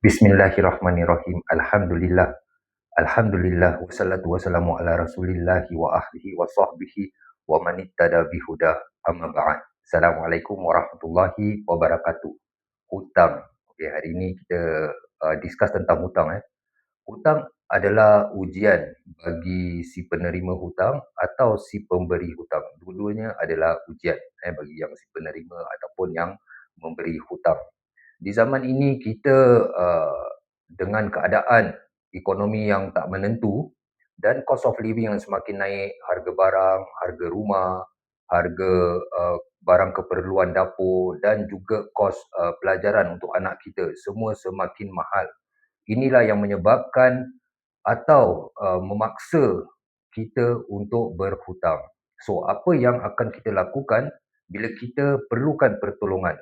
Bismillahirrahmanirrahim. Alhamdulillah. Alhamdulillah wassalatu wassalamu ala Rasulillahi wa ahlihi wa sahbihi wa man ittada bihudah. Amma ba'd. Assalamualaikum warahmatullahi wabarakatuh. Hutang. Okey, hari ini kita discuss tentang hutang. Hutang adalah ujian bagi si penerima hutang atau si pemberi hutang. Dua-duanya adalah ujian bagi yang si penerima ataupun yang memberi hutang. Di zaman ini kita dengan keadaan ekonomi yang tak menentu dan cost of living yang semakin naik, harga barang, harga rumah, harga barang keperluan dapur dan juga kos pelajaran untuk anak kita semua semakin mahal. Inilah yang menyebabkan atau memaksa kita untuk berhutang. So, apa yang akan kita lakukan bila kita perlukan pertolongan?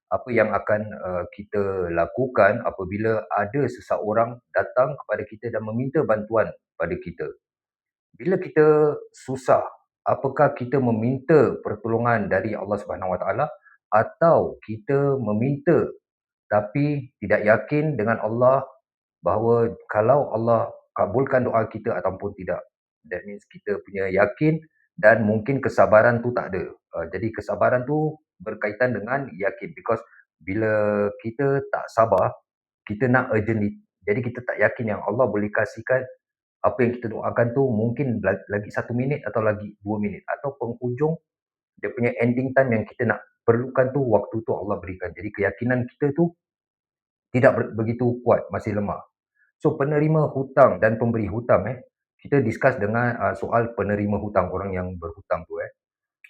Apa yang akan kita lakukan apabila ada seseorang datang kepada kita dan meminta bantuan pada kita? Bila kita susah, apakah kita meminta pertolongan dari Allah Subhanahu Wa Taala atau kita meminta tapi tidak yakin dengan Allah bahawa kalau Allah kabulkan doa kita ataupun tidak? That means kita punya yakin dan mungkin kesabaran tu tak ada. Jadi kesabaran tu berkaitan dengan yakin, because bila kita tak sabar, kita nak urgently. Jadi kita tak yakin yang Allah boleh kasihkan apa yang kita doakan tu mungkin lagi 1 minit atau lagi 2 minit atau penghujung dia punya ending time yang kita nak perlukan tu, waktu tu Allah berikan. Jadi keyakinan kita tu tidak begitu kuat, masih lemah. So, penerima hutang dan pemberi hutang kita discuss dengan soal penerima hutang, orang yang berhutang tu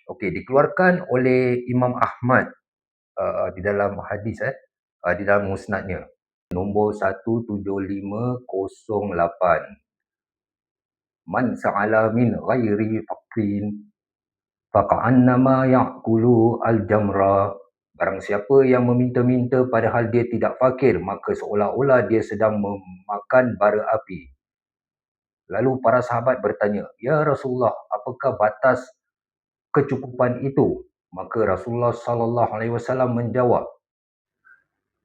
Okey, dikeluarkan oleh Imam Ahmad di dalam hadis di dalam musnadnya, nombor 17508. Man sa'ala min ghairi faqrin faqa'annama ya'kulu al-jamra. Barang siapa yang meminta-minta padahal dia tidak fakir, maka seolah-olah dia sedang memakan bara api. Lalu para sahabat bertanya, "Ya Rasulullah, apakah batas kecukupan itu?" Maka Rasulullah sallallahu alaihi wasallam menjawab,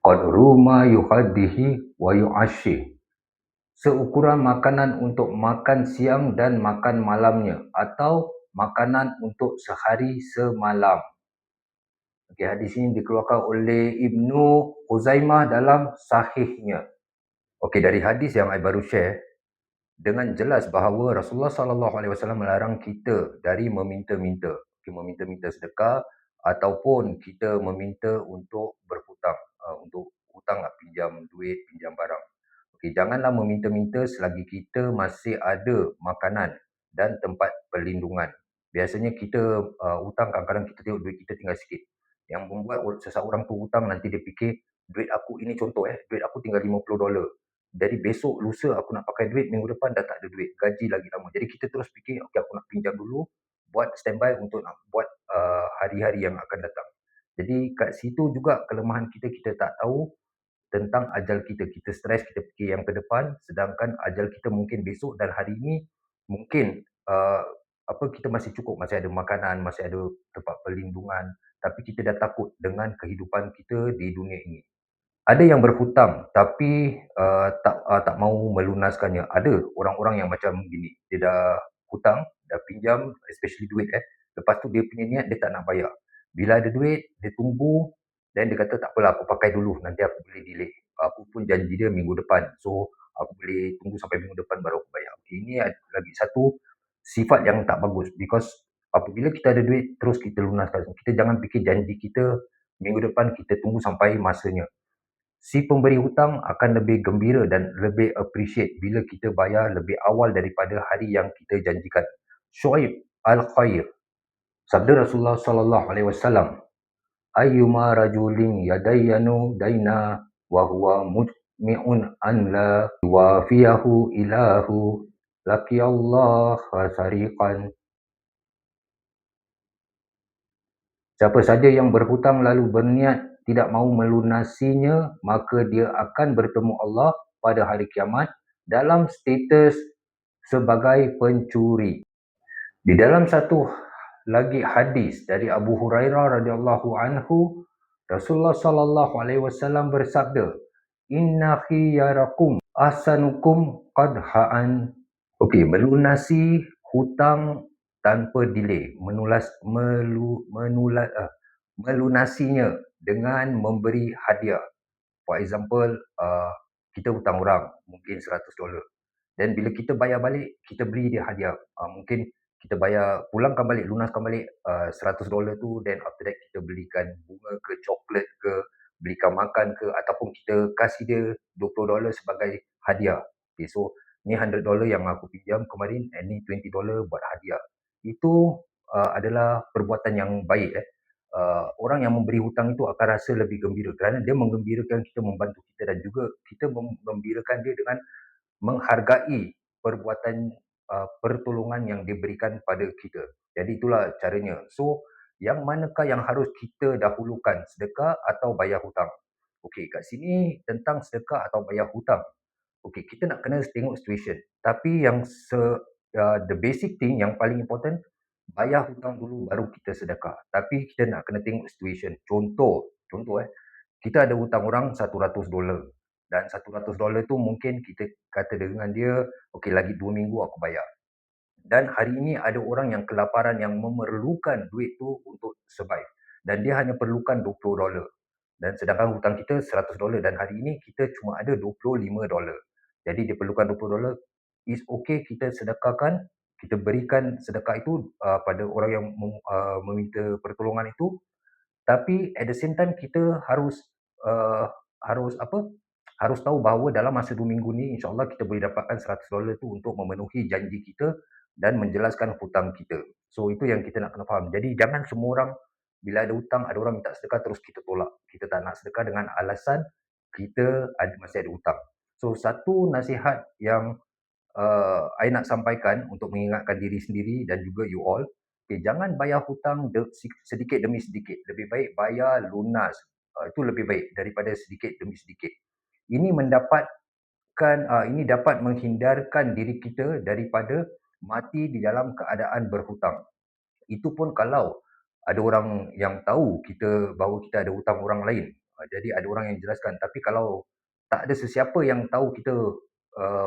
"Qadru ma yuhaddihi wa yu'ashshi." Seukuran makanan untuk makan siang dan makan malamnya, atau makanan untuk sehari semalam. Okay, hadis ini dikeluarkan oleh Ibnu Khuzaimah dalam sahihnya. Okey, dari hadis yang saya baru share, dengan jelas bahawa Rasulullah SAW melarang kita dari meminta-minta. Meminta-minta sedekah ataupun kita meminta untuk berhutang. Untuk hutang nak pinjam duit, pinjam barang. Okey, janganlah meminta-minta selagi kita masih ada makanan dan tempat perlindungan. Biasanya kita hutang, kadang-kadang kita tengok duit kita tinggal sikit. Yang membuat seseorang tu hutang, nanti dia fikir, duit aku ini contoh duit aku tinggal $50. Jadi besok lusa aku nak pakai duit, minggu depan dah tak ada duit, gaji lagi lama. Jadi kita terus fikir, okey, aku nak pinjam dulu, buat standby untuk nak buat hari-hari yang akan datang. Jadi kat situ juga kelemahan kita, kita tak tahu tentang ajal kita. Kita stres, kita fikir yang ke depan, sedangkan ajal kita mungkin besok, dan hari ini mungkin kita masih cukup, masih ada makanan, masih ada tempat perlindungan, tapi kita dah takut dengan kehidupan kita di dunia ini. Ada yang berhutang tapi tak mahu melunaskannya. Ada orang-orang yang macam gini, dia dah hutang, dah pinjam, especially duit lepas tu dia punya niat dia tak nak bayar. Bila ada duit, dia tunggu dan dia kata tak apalah, aku pakai dulu, nanti aku boleh delay. Aku pun janji dia minggu depan, so aku boleh tunggu sampai minggu depan baru aku bayar. Okay, ini lagi satu sifat yang tak bagus, because apabila kita ada duit terus kita lunaskan. Kita jangan fikir janji kita minggu depan, kita tunggu sampai masanya. Si pemberi hutang akan lebih gembira dan lebih appreciate bila kita bayar lebih awal daripada hari yang kita janjikan. Syuaib al-Khair, sabda Rasulullah sallallahu alaihi wasallam, "Ayyuma rajulin yadayyanu daina wa huwa mujmi'un an la yuwafiyahu ilahu laqiyallaha sariqan." Siapa saja yang berhutang lalu berniat tidak mahu melunasinya, maka dia akan bertemu Allah pada hari kiamat dalam status sebagai pencuri. Di dalam satu lagi hadis dari Abu Hurairah radhiyallahu anhu, Rasulullah sallallahu alaihi wasallam bersabda, inna khiyarakum ahsanukum qadhaan. Okey, melunasi hutang tanpa delay, melunasinya dengan memberi hadiah. For example, kita hutang orang mungkin $100. Dan bila kita bayar balik, kita beri dia hadiah. Mungkin kita bayar, pulangkan balik, lunaskan balik $100 tu, then after that kita belikan bunga ke, coklat ke, belikan makan ke, ataupun kita kasih dia $20 sebagai hadiah. Okay, so ni $100 yang aku pinjam kemarin, and ni $20 buat hadiah. Itu adalah perbuatan yang baik. Orang yang memberi hutang itu akan rasa lebih gembira kerana dia menggembirakan kita, membantu kita, dan juga kita menggembirakan dia dengan menghargai perbuatan pertolongan yang diberikan pada kita. Jadi itulah caranya. So, yang manakah yang harus kita dahulukan, sedekah atau bayar hutang? Okey, kat sini tentang sedekah atau bayar hutang. Okey, kita nak kena tengok situation. Tapi yang the basic thing yang paling important, bayar hutang dulu baru kita sedekah. Tapi kita nak kena tengok situation. Contoh kita ada hutang orang $100, dan $100 tu mungkin kita kata dengan dia, okey, lagi 2 minggu aku bayar. Dan hari ini ada orang yang kelaparan, yang memerlukan duit tu untuk survive, dan dia hanya perlukan $20. Dan sedangkan hutang kita $100, dan hari ini kita cuma ada $25. Jadi dia perlukan $20, is okay kita sedekahkan, kita berikan sedekah itu pada orang yang meminta pertolongan itu. Tapi at the same time kita uh, harus apa? Harus tahu bahawa dalam masa 2 minggu ni insya-Allah kita boleh dapatkan $100 tu untuk memenuhi janji kita dan menjelaskan hutang kita. So itu yang kita nak kena faham. Jadi jangan semua orang bila ada hutang, ada orang minta sedekah terus kita tolak. Kita tak nak sedekah dengan alasan kita masih ada hutang. So satu nasihat yang I nak sampaikan untuk mengingatkan diri sendiri dan juga you all, okay, jangan bayar hutang sedikit demi sedikit. Lebih baik bayar lunas. Itu lebih baik daripada sedikit demi sedikit. Ini ini dapat menghindarkan diri kita daripada mati di dalam keadaan berhutang. Itu pun kalau ada orang yang tahu bahawa kita ada hutang orang lain. Jadi ada orang yang jelaskan. Tapi kalau tak ada sesiapa yang tahu kita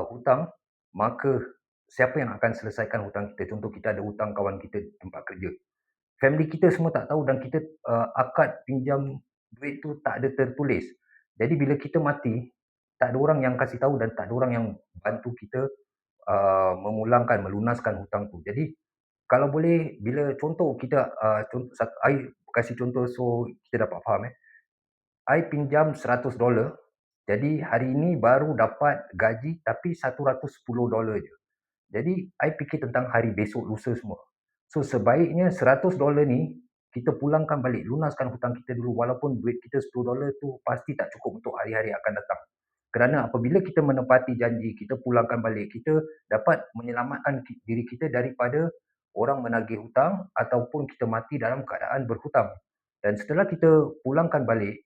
hutang, maka siapa yang akan selesaikan hutang kita? Contoh kita ada hutang kawan kita tempat kerja. Family kita semua tak tahu, dan kita akad pinjam duit tu tak ada tertulis. Jadi bila kita mati, tak ada orang yang kasih tahu dan tak ada orang yang bantu kita melunaskan hutang tu. Jadi kalau boleh, bila contoh kita, I kasih contoh so kita dapat faham. I pinjam $100, jadi hari ini baru dapat gaji tapi $110 je. Jadi I fikir tentang hari besok, lusa semua. So sebaiknya $100 ni kita pulangkan balik, lunaskan hutang kita dulu, walaupun duit kita $10 tu pasti tak cukup untuk hari-hari akan datang. Kerana apabila kita menepati janji, kita pulangkan balik, kita dapat menyelamatkan diri kita daripada orang menagih hutang ataupun kita mati dalam keadaan berhutang. Dan setelah kita pulangkan balik,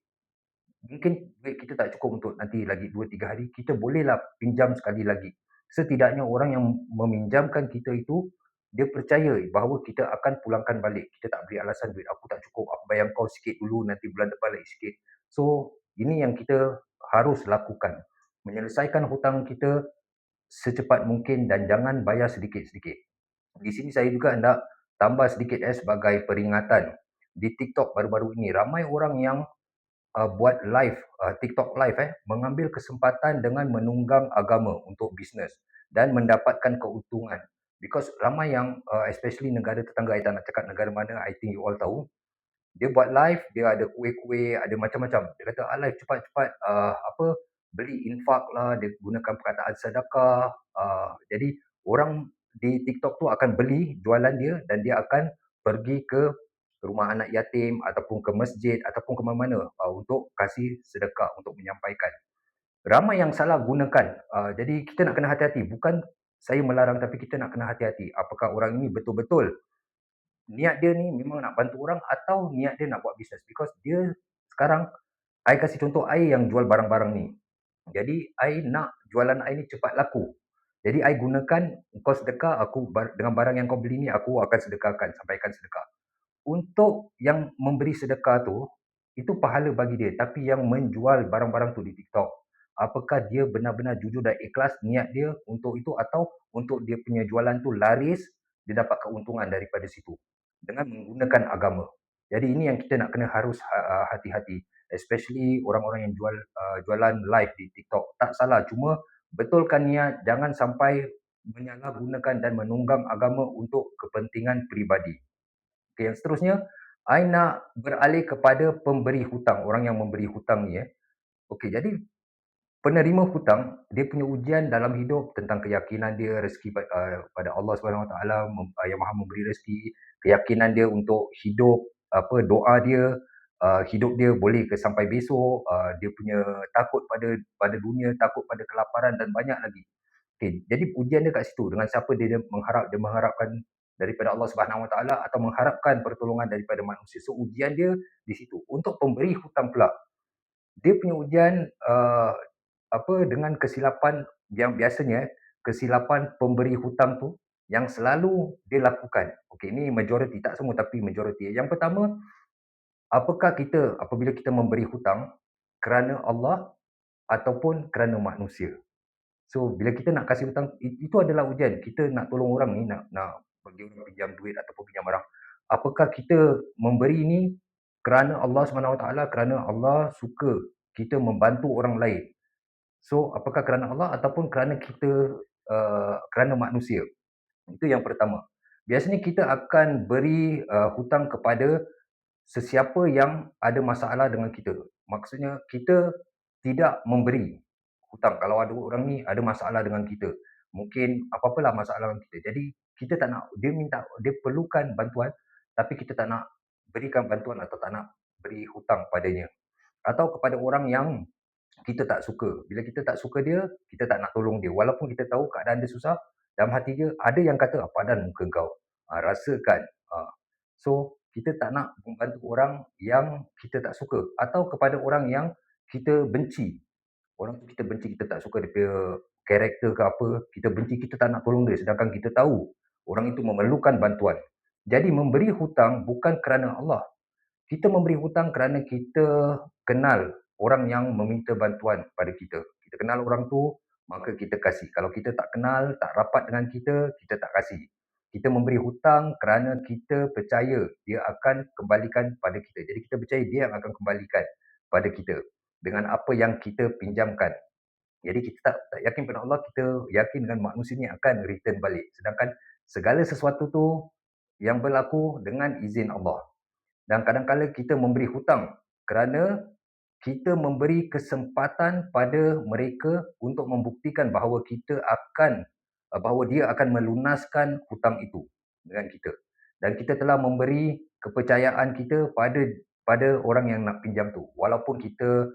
mungkin duit kita tak cukup untuk nanti lagi 2-3 hari, kita bolehlah pinjam sekali lagi. Setidaknya orang yang meminjamkan kita itu, dia percaya bahawa kita akan pulangkan balik. Kita tak beri alasan duit aku tak cukup, aku bayar kau sikit dulu, nanti bulan depan lagi sikit. So, ini yang kita harus lakukan. Menyelesaikan hutang kita secepat mungkin dan jangan bayar sedikit-sedikit. Di sini saya juga nak tambah sedikit sebagai peringatan. Di TikTok baru-baru ini, ramai orang yang buat live, TikTok live mengambil kesempatan dengan menunggang agama untuk bisnes dan mendapatkan keuntungan. Because ramai yang, especially negara tetangga, saya tak nak cakap negara mana, I think you all tahu, dia buat live, dia ada kuih-kuih, ada macam-macam. Dia kata, live cepat-cepat, beli infak lah, dia gunakan perkataan sedekah. Jadi orang di TikTok tu akan beli jualan dia dan dia akan pergi ke rumah anak yatim ataupun ke masjid ataupun ke mana-mana untuk kasih sedekah, untuk menyampaikan. Ramai yang salah gunakan. Jadi kita nak kena hati-hati. Bukan saya melarang, tapi kita nak kena hati-hati. Apakah orang ini betul-betul niat dia ni memang nak bantu orang atau niat dia nak buat bisnes. Because dia sekarang, I kasih contoh I yang jual barang-barang ni. Jadi I nak jualan I ni cepat laku. Jadi I gunakan kau sedekah, aku dengan barang yang kau beli ni aku akan sedekahkan, sampaikan sedekah. Untuk yang memberi sedekah tu, itu pahala bagi dia. Tapi yang menjual barang-barang tu di TikTok, apakah dia benar-benar jujur dan ikhlas niat dia untuk itu, atau untuk dia punya jualan tu laris, dia dapat keuntungan daripada situ dengan menggunakan agama. Jadi ini yang kita nak kena harus hati-hati, especially orang-orang yang jualan live di TikTok. Tak salah, cuma betulkan niat, jangan sampai menyalahgunakan dan menunggang agama untuk kepentingan peribadi. Okay, yang seterusnya, I nak beralih kepada pemberi hutang, orang yang memberi hutang ni. Okey, jadi penerima hutang, dia punya ujian dalam hidup tentang keyakinan dia, rezeki pada Allah Subhanahu Wa Taala yang Maha memberi rezeki, keyakinan dia untuk hidup, doa dia, hidup dia boleh ke sampai besok, dia punya takut pada dunia, takut pada kelaparan dan banyak lagi. Okey, jadi ujian dia kat situ, dengan siapa dia mengharapkan daripada Allah Subhanahu Wa Taala atau mengharapkan pertolongan daripada manusia. So ujian dia di situ. Untuk pemberi hutang pula, dia punya ujian dengan kesilapan yang biasanya, kesilapan pemberi hutang tu yang selalu dia lakukan. Okey, ini majoriti, tak semua tapi majoriti. Yang pertama, apakah kita apabila kita memberi hutang kerana Allah ataupun kerana manusia? So bila kita nak kasih hutang, itu adalah ujian. Kita nak tolong orang ni, nak bagi orang pinjam duit ataupun pinjam barang. Apakah kita memberi ni kerana Allah Subhanahu Wa Taala, kerana Allah suka kita membantu orang lain? So apakah kerana Allah ataupun kerana kita kerana manusia? Itu yang pertama. Biasanya kita akan beri hutang kepada sesiapa yang ada masalah dengan kita. Maksudnya kita tidak memberi hutang kalau ada orang ni ada masalah dengan kita. Mungkin apa-apalah masalah dengan kita. Jadi kita tak nak, dia perlukan bantuan tapi kita tak nak berikan bantuan atau tak nak beri hutang padanya. Atau kepada orang yang kita tak suka. Bila kita tak suka dia, kita tak nak tolong dia. Walaupun kita tahu keadaan dia susah, dalam hati dia ada yang kata, padan muka kau. Rasakan. So, kita tak nak membantu orang yang kita tak suka. Atau kepada orang yang kita benci. Orang tu kita benci, kita tak suka dia punya karakter ke apa. Kita benci, kita tak nak tolong dia. Sedangkan kita tahu orang itu memerlukan bantuan. Jadi, memberi hutang bukan kerana Allah. Kita memberi hutang kerana kita kenal orang yang meminta bantuan pada kita. Kita kenal orang tu, maka kita kasih. Kalau kita tak kenal, tak rapat dengan kita tak kasih. Kita memberi hutang kerana kita percaya dia akan kembalikan pada kita. Jadi kita percaya dia yang akan kembalikan pada kita dengan apa yang kita pinjamkan. Jadi kita tak yakin pada Allah, kita yakin dengan manusia ni akan return balik. Sedangkan segala sesuatu tu yang berlaku dengan izin Allah. Dan kadang-kadang kita memberi hutang kerana kita memberi kesempatan pada mereka untuk membuktikan bahawa bahawa dia akan melunaskan hutang itu dengan kita. Dan kita telah memberi kepercayaan kita pada orang yang nak pinjam tu. Walaupun kita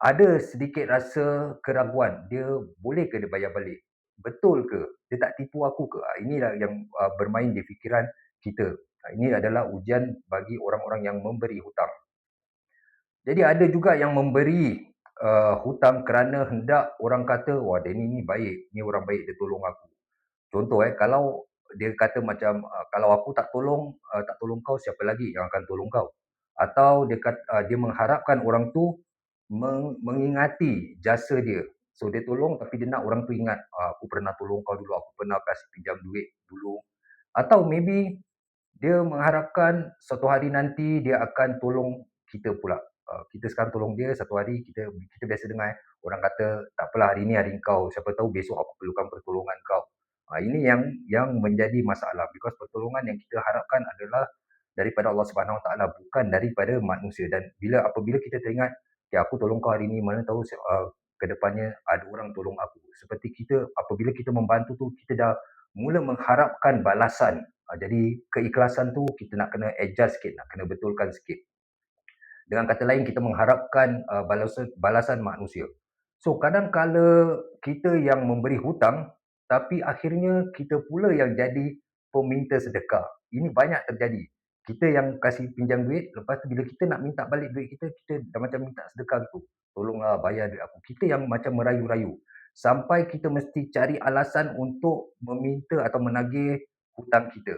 ada sedikit rasa keraguan, dia boleh ke dia bayar balik? Betul ke? Dia tak tipu aku ke? Inilah yang bermain di fikiran kita. Ini adalah ujian bagi orang-orang yang memberi hutang. Jadi ada juga yang memberi hutang kerana hendak orang kata, wah dia ni baik, ni orang baik, dia tolong aku. Contoh kalau dia kata macam, kalau aku tak tolong kau, siapa lagi yang akan tolong kau? Atau dia mengharapkan orang tu mengingati jasa dia. So dia tolong tapi dia nak orang tu ingat, aku pernah tolong kau dulu, aku pernah kasih pinjam duit dulu. Atau maybe dia mengharapkan suatu hari nanti dia akan tolong kita pula. Kita sekarang tolong dia, satu hari kita biasa dengar orang kata, tak apalah hari ni hari kau, siapa tahu besok aku perlukan pertolongan kau. Ini yang menjadi masalah, because pertolongan yang kita harapkan adalah daripada Allah Subhanahu Wa Taala, bukan daripada manusia. Dan apabila kita teringat, ya aku tolong kau hari ni, mana tahu ke depannya ada orang tolong aku. Seperti kita, apabila kita membantu tu, kita dah mula mengharapkan balasan. Jadi keikhlasan tu kita nak kena adjust sikit, nak kena betulkan sikit. Dengan kata lain, kita mengharapkan balasan manusia. So kadang-kala kita yang memberi hutang, tapi akhirnya kita pula yang jadi peminta sedekah. Ini banyak terjadi. Kita yang kasih pinjam duit, lepas tu bila kita nak minta balik duit kita dah macam minta sedekah tu. Tolonglah bayar duit aku. Kita yang macam merayu-rayu. Sampai kita mesti cari alasan untuk meminta atau menagih hutang kita.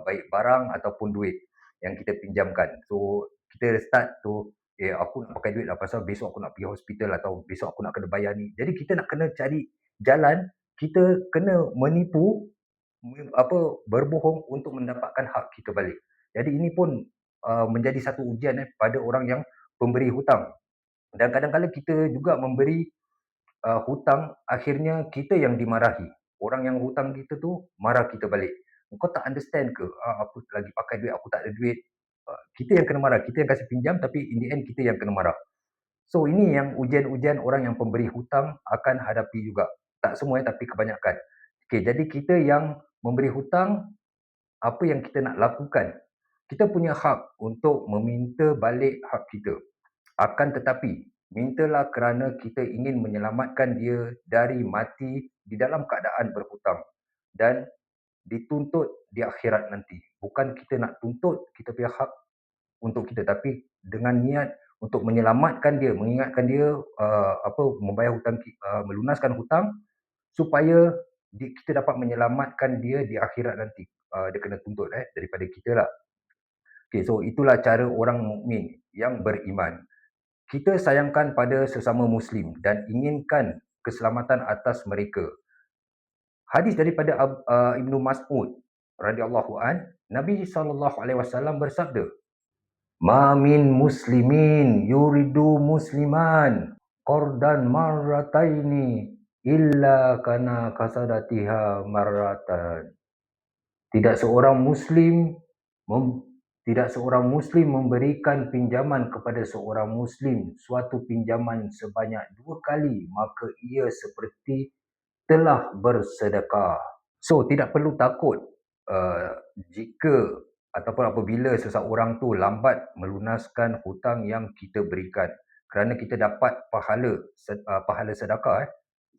Baik barang ataupun duit yang kita pinjamkan. So kita start tu aku nak pakai duit lah pasal besok aku nak pergi hospital atau besok aku nak kena bayar ni. Jadi kita nak kena cari jalan, kita kena menipu, berbohong untuk mendapatkan hak kita balik. Jadi ini pun menjadi satu ujian pada orang yang pemberi hutang. Dan kadang-kadang kita juga memberi hutang, akhirnya kita yang dimarahi. Orang yang hutang kita tu marah kita balik. Kau tak understand ke? Aku lagi pakai duit, aku tak ada duit. Kita yang kena marah, kita yang kasih pinjam, tapi in the end kita yang kena marah. So ini yang ujian-ujian orang yang pemberi hutang akan hadapi juga. Tak semua tapi kebanyakan. Okay, jadi kita yang memberi hutang, apa yang kita nak lakukan? Kita punya hak untuk meminta balik hak kita. Akan tetapi, mintalah kerana kita ingin menyelamatkan dia dari mati di dalam keadaan berhutang dan dituntut di akhirat nanti. Bukan kita nak tuntut kita punya hak untuk kita, tapi dengan niat untuk menyelamatkan dia, mengingatkan dia membayar hutang, melunaskan hutang supaya kita dapat menyelamatkan dia di akhirat nanti. Dia kena tuntut daripada kita lah. Okay, so itulah cara orang mukmin yang beriman. Kita sayangkan pada sesama Muslim dan inginkan keselamatan atas mereka. Hadis daripada Ibnu Mas'ud radhiyallahu an, Nabi SAW bersabda, "Ma min muslimin yuridu musliman qardan marrataini illa kana kasadatiha marratan." Tidak seorang Muslim memberikan pinjaman kepada seorang Muslim suatu pinjaman sebanyak 2 kali, maka ia seperti telah bersedekah. So, tidak perlu takut jika ataupun apabila seseorang tu lambat melunaskan hutang yang kita berikan. Kerana kita dapat pahala sedekah.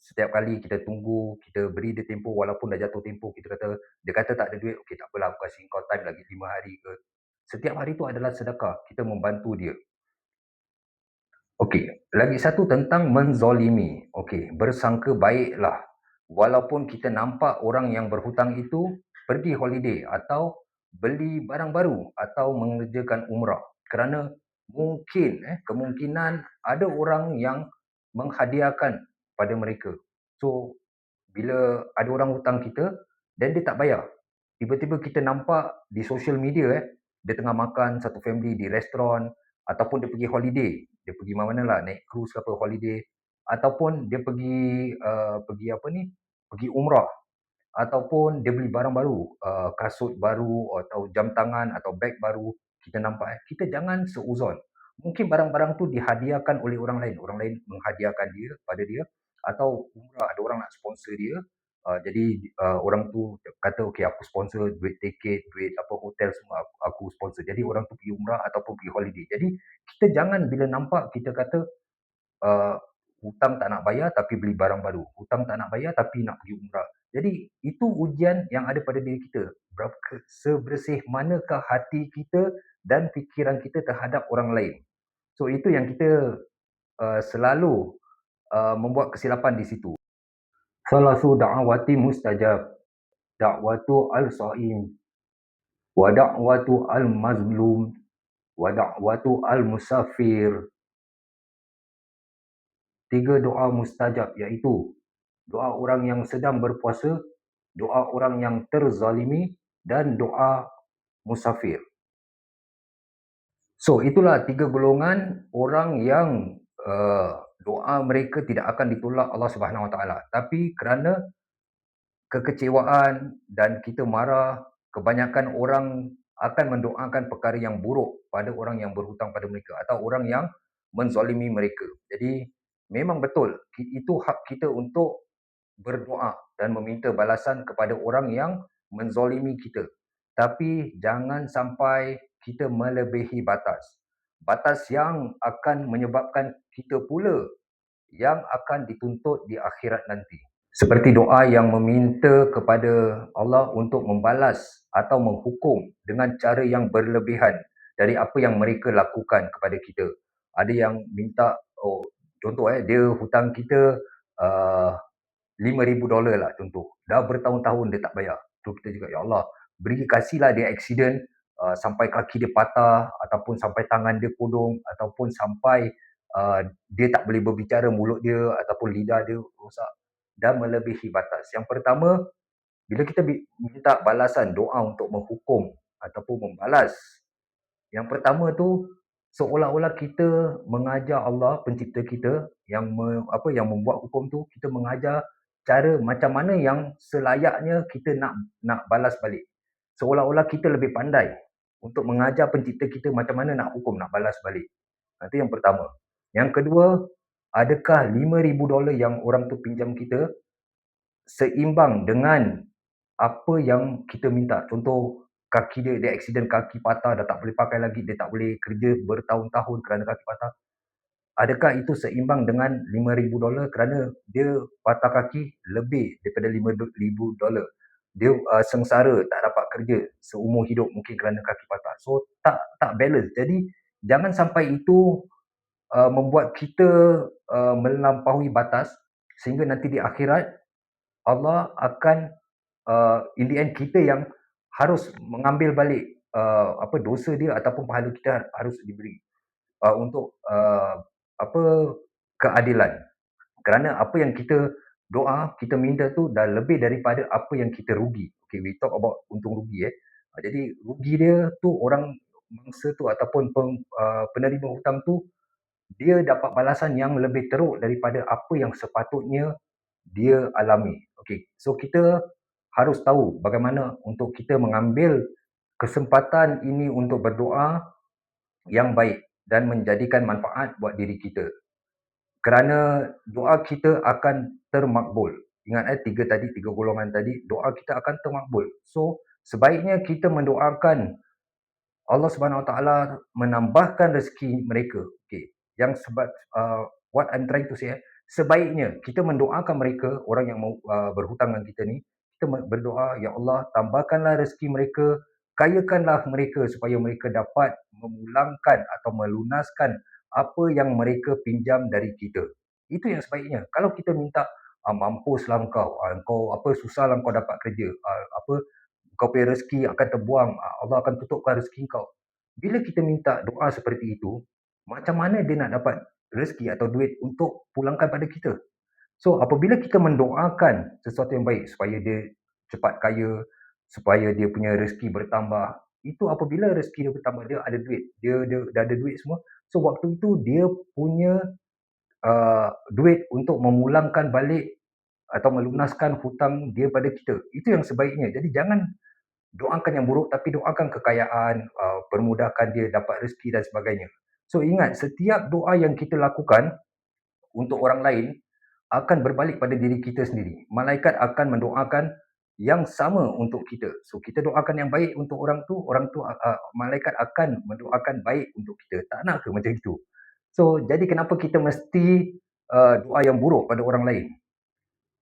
Setiap kali kita tunggu, kita beri dia tempoh walaupun dah jatuh tempoh, dia kata tak ada duit, okey tak apalah, aku kasih kau time lagi 5 hari ke. Setiap hari tu adalah sedekah, kita membantu dia. Okey, lagi satu tentang menzolimi. Okey, bersangka baiklah. Walaupun kita nampak orang yang berhutang itu pergi holiday atau beli barang baru atau mengerjakan umrah. Kerana kemungkinan ada orang yang menghadiahkan pada mereka. So, bila ada orang hutang kita dan dia tak bayar, tiba-tiba kita nampak di social media dia tengah makan satu family di restoran, ataupun dia pergi holiday, dia pergi mana lah, naik cruise ke apa, holiday, ataupun dia pergi umrah, ataupun dia beli barang baru, kasut baru atau jam tangan atau beg baru, kita nampak kita jangan seuzon. Mungkin barang-barang tu dihadiahkan oleh orang lain menghadiahkan dia pada dia, atau umrah ada orang nak sponsor dia, jadi orang tu kata okey aku sponsor duit tiket, duit hotel semua aku sponsor. Jadi orang tu pergi umrah ataupun pergi holiday. Jadi kita jangan bila nampak kita kata hutang tak nak bayar tapi beli barang baru. Hutang tak nak bayar tapi nak pergi umrah. Jadi itu ujian yang ada pada diri kita. Sebersih manakah hati kita dan fikiran kita terhadap orang lain. So itu yang kita selalu membuat kesilapan di situ. Salasu da'awati mustajab, da'watu al-sa'im, wa da'watu al-mazlum, wa da'watu al-musafir. 3 doa mustajab, iaitu doa orang yang sedang berpuasa, doa orang yang terzalimi, dan doa musafir. So itulah 3 golongan orang yang doa mereka tidak akan ditolak Allah Subhanahu Wa Taala. Tapi kerana kekecewaan dan kita marah, kebanyakan orang akan mendoakan perkara yang buruk pada orang yang berhutang pada mereka atau orang yang menzalimi mereka. Jadi memang betul, itu hak kita untuk berdoa dan meminta balasan kepada orang yang menzalimi kita. Tapi jangan sampai kita melebihi batas. Batas yang akan menyebabkan kita pula yang akan dituntut di akhirat nanti. Seperti doa yang meminta kepada Allah untuk membalas atau menghukum dengan cara yang berlebihan dari apa yang mereka lakukan kepada kita. Ada yang minta, contoh dia hutang kita $5,000 lah contoh. Dah bertahun-tahun dia tak bayar. So kita cakap, ya Allah, kasihlah dia accident, sampai kaki dia patah, ataupun sampai tangan dia kodong, ataupun sampai dia tak boleh berbicara, mulut dia ataupun lidah dia rosak dan melebihi batas. Yang pertama, bila kita minta balasan doa untuk menghukum ataupun membalas, yang pertama tu seolah-olah kita mengajar Allah pencipta kita yang membuat hukum tu, kita mengajar cara macam mana yang selayaknya kita nak balas balik. Seolah-olah kita lebih pandai untuk mengajar pencipta kita macam mana nak hukum, nak balas balik. Itu yang pertama. Yang kedua, adakah $5,000 yang orang tu pinjam kita seimbang dengan apa yang kita minta? Contoh, kaki dia accident, kaki patah, dah tak boleh pakai lagi, dia tak boleh kerja bertahun-tahun kerana kaki patah. Adakah itu seimbang dengan $5,000 kerana dia patah kaki lebih daripada $5,000? Dia sengsara, tak dapat kerja seumur hidup mungkin kerana kaki patah. So tak balance. Jadi jangan sampai itu membuat kita melampaui batas sehingga nanti di akhirat Allah akan in the end kita yang harus mengambil balik dosa dia ataupun pahala kita harus diberi untuk keadilan. Kerana apa yang kita doa, kita minta tu dah lebih daripada apa yang kita rugi. Okay, we talk about untung rugi. Jadi rugi dia tu orang mangsa tu ataupun penerima hutang tu, dia dapat balasan yang lebih teruk daripada apa yang sepatutnya dia alami. Okay, so kita harus tahu bagaimana untuk kita mengambil kesempatan ini untuk berdoa yang baik dan menjadikan manfaat buat diri kita. Kerana doa kita akan termakbul. Ingat tiga golongan tadi, doa kita akan termakbul. So, sebaiknya kita mendoakan Allah Subhanahu Wa Taala menambahkan rezeki mereka. Okay. Yang sebab what I'm trying to say, sebaiknya kita mendoakan mereka, orang yang mau berhutang dengan kita ni, kita berdoa, ya Allah, tambahkanlah rezeki mereka, kayakanlah mereka supaya mereka dapat memulangkan atau melunaskan apa yang mereka pinjam dari kita. Itu yang sebaiknya. Kalau kita minta, mampuslah engkau susahlah engkau dapat kerja, kau punya rezeki akan terbuang, Allah akan tutupkan rezeki kau. Bila kita minta doa seperti itu, macam mana dia nak dapat rezeki atau duit untuk pulangkan pada kita? So, apabila kita mendoakan sesuatu yang baik supaya dia cepat kaya, supaya dia punya rezeki bertambah, itu apabila rezeki dia bertambah, dia ada duit, dia dah ada duit semua. So, waktu itu dia punya duit untuk memulangkan balik atau melunaskan hutang dia pada kita. Itu yang sebaiknya. Jadi jangan doakan yang buruk, tapi doakan kekayaan, permudahkan dia dapat rezeki dan sebagainya. So ingat, setiap doa yang kita lakukan untuk orang lain akan berbalik pada diri kita sendiri. Malaikat akan mendoakan yang sama untuk kita. So kita doakan yang baik untuk orang tu malaikat akan mendoakan baik untuk kita. Tak nak ke macam itu? So jadi kenapa kita mesti doa yang buruk pada orang lain?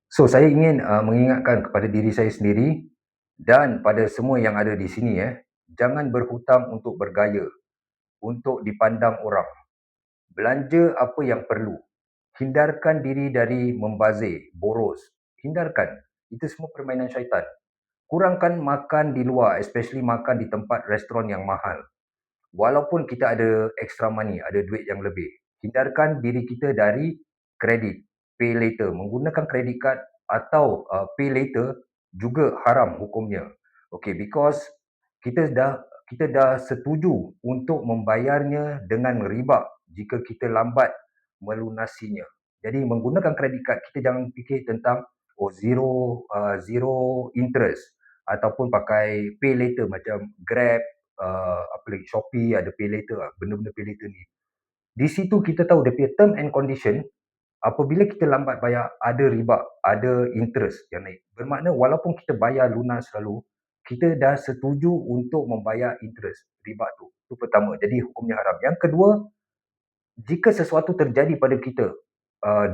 So saya ingin mengingatkan kepada diri saya sendiri dan pada semua yang ada di sini, jangan berhutang untuk bergaya, untuk dipandang orang. Belanja apa yang perlu. Hindarkan diri dari membazir, boros. Hindarkan. Itu semua permainan syaitan. Kurangkan makan di luar, especially makan di tempat restoran yang mahal. Walaupun kita ada extra money, ada duit yang lebih. Hindarkan diri kita dari kredit, pay later. Menggunakan kredit card atau pay later juga haram hukumnya. Okay, because kita dah setuju untuk membayarnya dengan riba jika kita lambat melunasinya. Jadi menggunakan kredit card, kita jangan fikir tentang zero interest ataupun pakai pay later macam Grab, Shopee ada pay later, benda-benda pay later ni. Di situ kita tahu dia punya term and condition. Apabila kita lambat bayar, ada riba, ada interest yang naik. Bermakna walaupun kita bayar lunas selalu, kita dah setuju untuk membayar interest, riba tu. Itu pertama, jadi hukumnya haram. Yang kedua, jika sesuatu terjadi pada kita,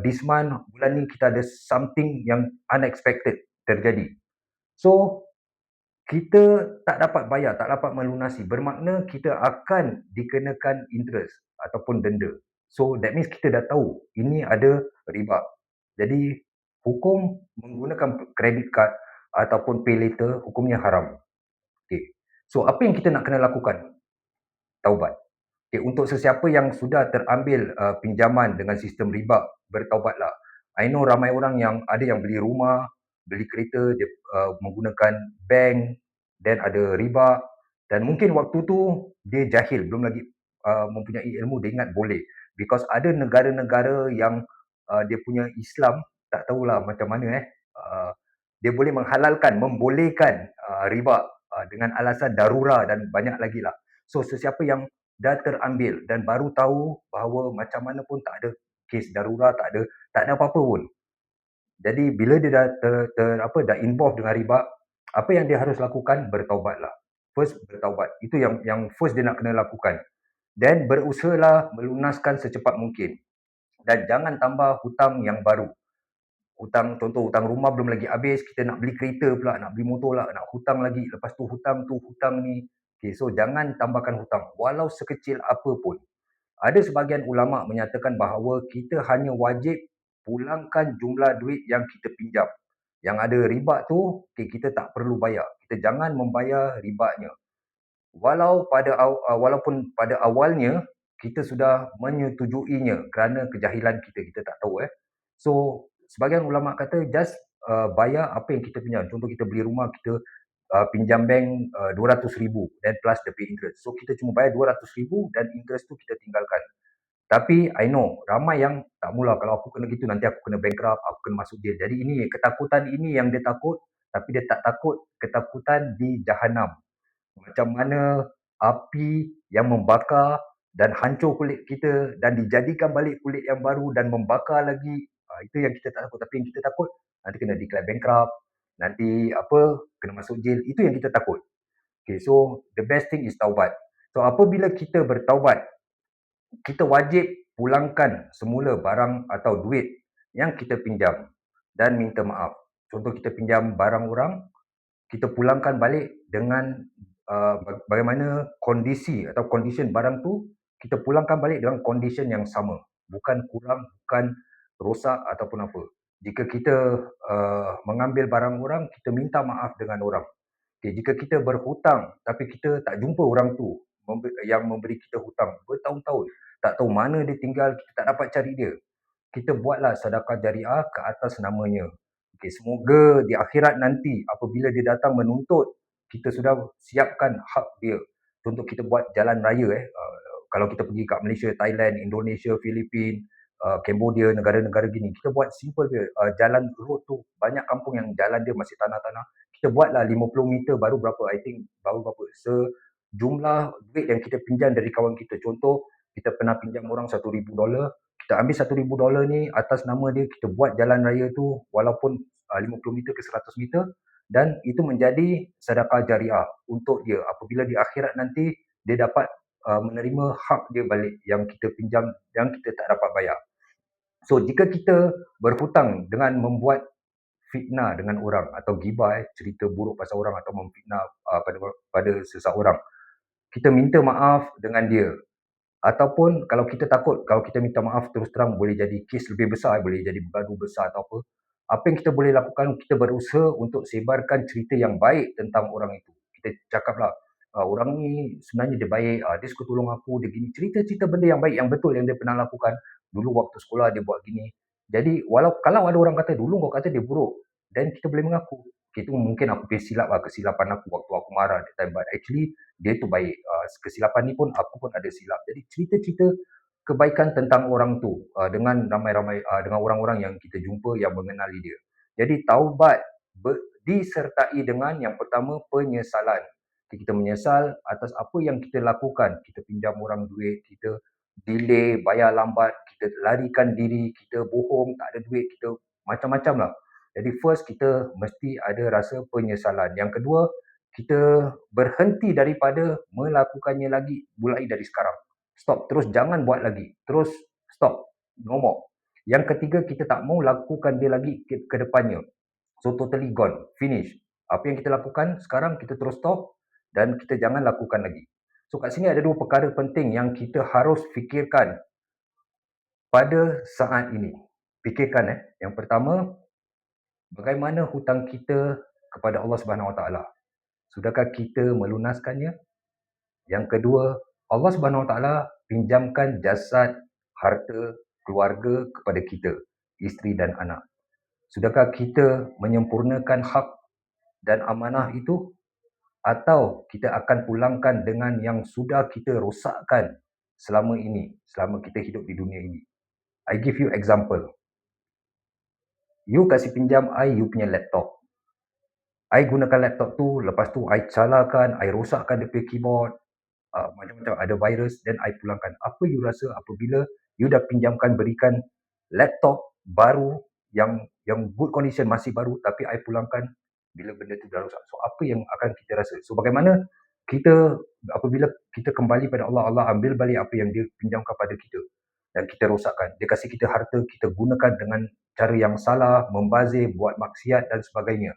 this month, bulan ni kita ada something yang unexpected terjadi. So, kita tak dapat bayar, tak dapat melunasi. Bermakna kita akan dikenakan interest ataupun denda. So that means kita dah tahu ini ada riba. Jadi hukum menggunakan credit card ataupun pay later hukumnya haram. Okay. So, apa yang kita nak kena lakukan? Taubat. Okay, untuk sesiapa yang sudah terambil pinjaman dengan sistem riba, bertaubatlah. I know ramai orang yang ada yang beli rumah, beli kereta, dia menggunakan bank, dan ada riba, dan mungkin waktu tu dia jahil, belum lagi mempunyai ilmu, dia ingat boleh. Because ada negara-negara yang dia punya Islam, tak tahulah macam mana dia boleh menghalalkan, membolehkan riba dengan alasan darurah dan banyak lagi lah. So, sesiapa yang dah terambil dan baru tahu bahawa macam mana pun tak ada kes darurat, tak ada apa-apa pun. Jadi bila dia dah involve dengan riba, apa yang dia harus lakukan? Bertaubatlah. First, bertaubat. Itu yang first dia nak kena lakukan. Dan berusahalah melunaskan secepat mungkin. Dan jangan tambah hutang yang baru. Contoh hutang rumah belum lagi habis, kita nak beli kereta pula, nak beli motor lah, nak hutang lagi, lepas tu hutang ni. Okay, so jangan tambahkan hutang, walau sekecil apa pun. Ada sebahagian ulama menyatakan bahawa kita hanya wajib pulangkan jumlah duit yang kita pinjam. Yang ada riba tu, okay, kita tak perlu bayar. Kita jangan membayar ribanya. Walaupun pada awalnya kita sudah menyetujuinya kerana kejahilan kita tak tahu. So, sebahagian ulama kata just bayar apa yang kita pinjam. Contoh kita beli rumah, kita pinjam bank 200,000 dan plus the pay interest. So, kita cuma bayar 200,000 dan interest tu kita tinggalkan. Tapi I know ramai yang tak mula, kalau aku kena gitu nanti aku kena bankrupt, aku kena masuk jail. Jadi ini ketakutan ini yang dia takut, tapi dia tak takut ketakutan di Jahanam. Macam mana api yang membakar dan hancur kulit kita dan dijadikan balik kulit yang baru dan membakar lagi. Itu yang kita tak takut. Tapi yang kita takut nanti kena declare bankrupt, nanti kena masuk jail. Itu yang kita takut. Okay, so the best thing is taubat. So apabila kita bertaubat, kita wajib pulangkan semula barang atau duit yang kita pinjam dan minta maaf. Contoh kita pinjam barang orang, kita pulangkan balik dengan bagaimana kondisi atau condition barang tu, kita pulangkan balik dengan condition yang sama. Bukan kurang, bukan rosak ataupun apa. Jika kita mengambil barang orang, kita minta maaf dengan orang. Okay, jika kita berhutang tapi kita tak jumpa orang tu yang memberi kita hutang bertahun-tahun, tak tahu mana dia tinggal, kita tak dapat cari dia, kita buatlah sedekah jariah ke atas namanya. Okay, semoga di akhirat nanti apabila dia datang menuntut, kita sudah siapkan hak dia. Contoh kita buat jalan raya kalau kita pergi kat Malaysia, Thailand, Indonesia, Filipina, Cambodia, negara-negara gini, kita buat simple dia. Jalan road tu, banyak kampung yang jalan dia masih tanah-tanah. Kita buatlah 50 meter baru berapa, I think baru berapa, sejumlah duit yang kita pinjam dari kawan kita. Contoh, kita pernah pinjam orang $1,000, kita ambil $1,000 ni atas nama dia, kita buat jalan raya tu walaupun 50 meter ke 100 meter, dan itu menjadi sedekah jariah untuk dia. Apabila di akhirat nanti dia dapat menerima hak dia balik yang kita pinjam, yang kita tak dapat bayar. So, jika kita berhutang dengan membuat fitnah dengan orang atau ghibah, cerita buruk pasal orang atau memfitnah pada seseorang, kita minta maaf dengan dia. Ataupun kalau kita takut, kalau kita minta maaf terus terang boleh jadi kes lebih besar, boleh jadi bergaduh besar atau apa. Apa yang kita boleh lakukan, kita berusaha untuk sebarkan cerita yang baik tentang orang itu. Kita cakaplah, orang ni sebenarnya dia baik, dia suka tolong aku, dia gini. Cerita-cerita benda yang baik, yang betul yang dia pernah lakukan. Dulu waktu sekolah dia buat gini. Jadi kalau ada orang kata dulu kau kata dia buruk, dan kita boleh mengaku, itu mungkin aku punya silap lah, kesilapan aku waktu aku marah that time, but actually dia tu baik. Kesilapan ni pun aku pun ada silap. Jadi cerita-cerita kebaikan tentang orang tu dengan ramai-ramai dengan orang-orang yang kita jumpa yang mengenali dia. Jadi taubat disertai dengan yang pertama, penyesalan. Kita menyesal atas apa yang kita lakukan. Kita pinjam orang duit, kita delay, bayar lambat, kita larikan diri, kita bohong, tak ada duit, kita macam-macam lah. Jadi first, kita mesti ada rasa penyesalan. Yang kedua, kita berhenti daripada melakukannya lagi, mulai dari sekarang. Stop, terus jangan buat lagi. Terus stop, no more. Yang ketiga, kita tak mau lakukan dia lagi ke depannya. So totally gone, finish. Apa yang kita lakukan sekarang, kita terus stop dan kita jangan lakukan lagi. So kat sini ada dua perkara penting yang kita harus fikirkan pada saat ini. Fikirkan Yang pertama, bagaimana hutang kita kepada Allah Subhanahu Wa Taala. Sudahkah kita melunaskannya? Yang kedua, Allah Subhanahu Wa Taala pinjamkan jasad, harta, keluarga kepada kita, isteri dan anak. Sudahkah kita menyempurnakan hak dan amanah itu? Atau kita akan pulangkan dengan yang sudah kita rosakkan selama ini, selama kita hidup di dunia ini. I give you example. You kasih pinjam I you punya laptop. I gunakan laptop tu, lepas tu I calakan, I rosakkan dia punya keyboard, macam-macam ada virus, dan I pulangkan. Apa you rasa apabila you dah pinjamkan, berikan laptop baru yang good condition, masih baru, tapi I pulangkan bila benda tu dah rosak. So apa yang akan kita rasa? So bagaimana kita apabila kita kembali pada Allah, Allah ambil balik apa yang dia pinjamkan pada kita dan kita rosakkan. Dia kasih kita harta, kita gunakan dengan cara yang salah, membazir, buat maksiat dan sebagainya.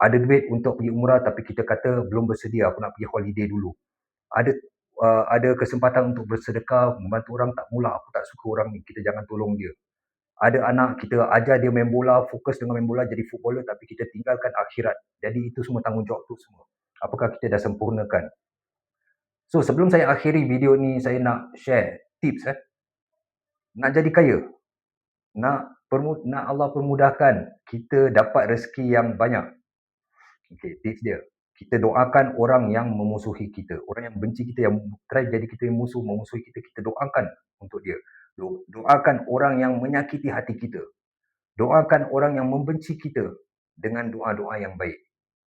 Ada duit untuk pergi umrah tapi kita kata belum bersedia, aku nak pergi holiday dulu. Ada kesempatan untuk bersedekah, membantu orang, tak mula, aku tak suka orang ni, kita jangan tolong dia. Ada anak, kita ajar dia main bola, fokus dengan main bola, jadi footballer, tapi kita tinggalkan akhirat. Jadi itu semua tanggungjawab tu semua. Apakah kita dah sempurnakan? So sebelum saya akhiri video ni, saya nak share tips. Nak jadi kaya, nak Allah permudahkan kita dapat rezeki yang banyak. Okay, tips dia. Kita doakan orang yang memusuhi kita, orang yang benci kita, yang try jadi kita yang memusuhi kita, kita doakan untuk dia. Doakan orang yang menyakiti hati kita. Doakan orang yang membenci kita dengan doa-doa yang baik.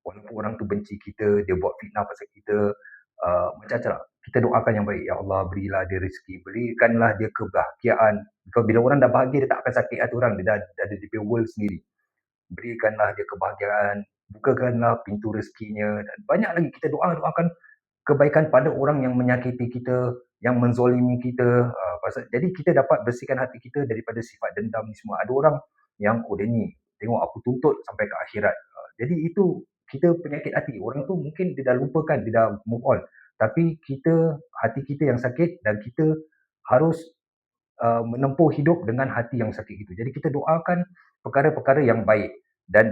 Walaupun orang tu benci kita, dia buat fitnah pasal kita, macam-macam. Kita doakan yang baik. Ya Allah, berilah dia rezeki, berikanlah dia kebahagiaan. Bila orang dah bahagia, dia tak akan sakit hati orang, dia dah ada di world sendiri. Berikanlah dia kebahagiaan, bukakanlah pintu rezekinya, dan banyak lagi kita doakan kebaikan pada orang yang menyakiti kita, yang menzolimi kita. Jadi kita dapat bersihkan hati kita daripada sifat dendam ni semua. Ada orang yang, dia ni, tengok aku tuntut sampai ke akhirat. Jadi itu kita penyakit hati. Orang tu mungkin dia dah lupakan, dia dah move on. Tapi hati kita yang sakit, dan kita harus menempuh hidup dengan hati yang sakit itu. Jadi kita doakan perkara-perkara yang baik, dan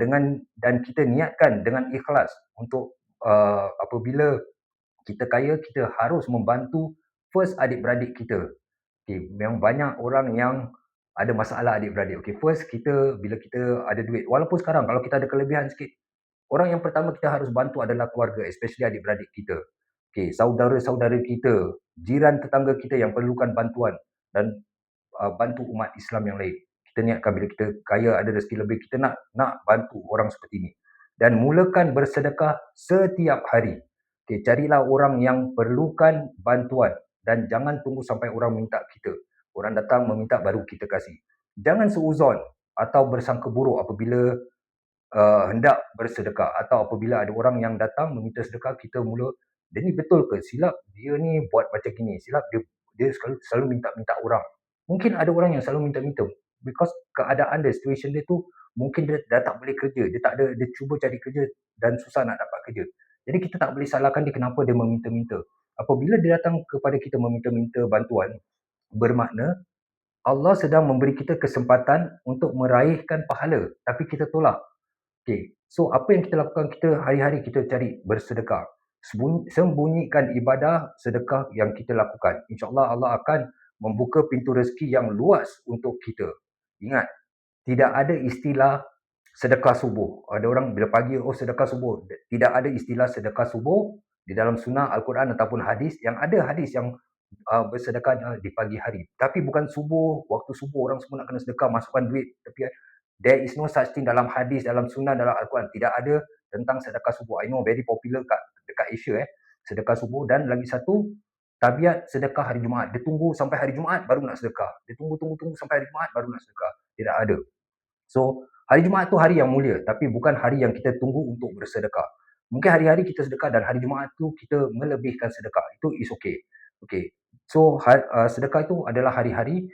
kita niatkan dengan ikhlas untuk apabila kita kaya, kita harus membantu first adik-beradik kita. Okay, memang banyak orang yang ada masalah adik-beradik. Okay, first bila kita ada duit, walaupun sekarang kalau kita ada kelebihan sikit, orang yang pertama kita harus bantu adalah keluarga, especially adik-beradik kita. Okay, saudara-saudara kita, jiran tetangga kita yang perlukan bantuan, dan bantu umat Islam yang lain. Kita niatkan bila kita kaya, ada rezeki lebih, kita nak bantu orang seperti ini. Dan mulakan bersedekah setiap hari. Okay, carilah orang yang perlukan bantuan, dan jangan tunggu sampai orang minta kita. Orang datang meminta baru kita kasih. Jangan seuzon atau bersangka buruk apabila hendak bersedekah, atau apabila ada orang yang datang meminta sedekah, kita mula, dia ni betul ke? Silap dia ni buat macam gini, silap dia selalu minta-minta orang. Mungkin ada orang yang selalu minta-minta because keadaan dia, situation dia tu, mungkin dia dah tak boleh kerja, dia cuba cari kerja dan susah nak dapat kerja. Jadi kita tak boleh salahkan dia kenapa dia meminta-minta. Apabila dia datang kepada kita meminta-minta bantuan, bermakna Allah sedang memberi kita kesempatan untuk meraihkan pahala, tapi kita tolak. Okay, so apa yang kita lakukan? Kita hari-hari kita cari bersedekah. Sembunyikan ibadah sedekah yang kita lakukan. InsyaAllah Allah akan membuka pintu rezeki yang luas untuk kita. Ingat, tidak ada istilah sedekah subuh. Ada orang bila pagi, sedekah subuh. Tidak ada istilah sedekah subuh di dalam sunnah Al-Quran ataupun hadis. Yang ada hadis yang bersedekah di pagi hari. Tapi bukan subuh, waktu subuh orang semua nak kena sedekah, masukkan duit. Tapi there is no such thing dalam hadis, dalam sunnah, dalam Al-Quran. Tidak ada tentang sedekah subuh. I know very popular dekat Asia, sedekah subuh. Dan lagi satu, tabiat sedekah hari Jumaat. Dia tunggu sampai hari Jumaat baru nak sedekah. Dia tunggu sampai hari Jumaat baru nak sedekah. Tidak ada. So, hari Jumaat tu hari yang mulia, tapi bukan hari yang kita tunggu untuk bersedekah. Mungkin hari-hari kita sedekah, dan hari Jumaat tu kita melebihkan sedekah. Itu is okay. Okay. So, sedekah itu adalah hari-hari.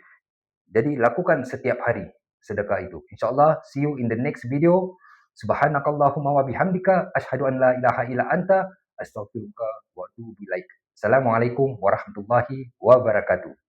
Jadi, lakukan setiap hari sedekah itu. InsyaAllah, see you in the next video. Subhanakallahumma wa bihamdika, ashhadu an la ilaha illa anta, astaghfiruka wa atubu ilaik. Assalamualaikum warahmatullahi wabarakatuh.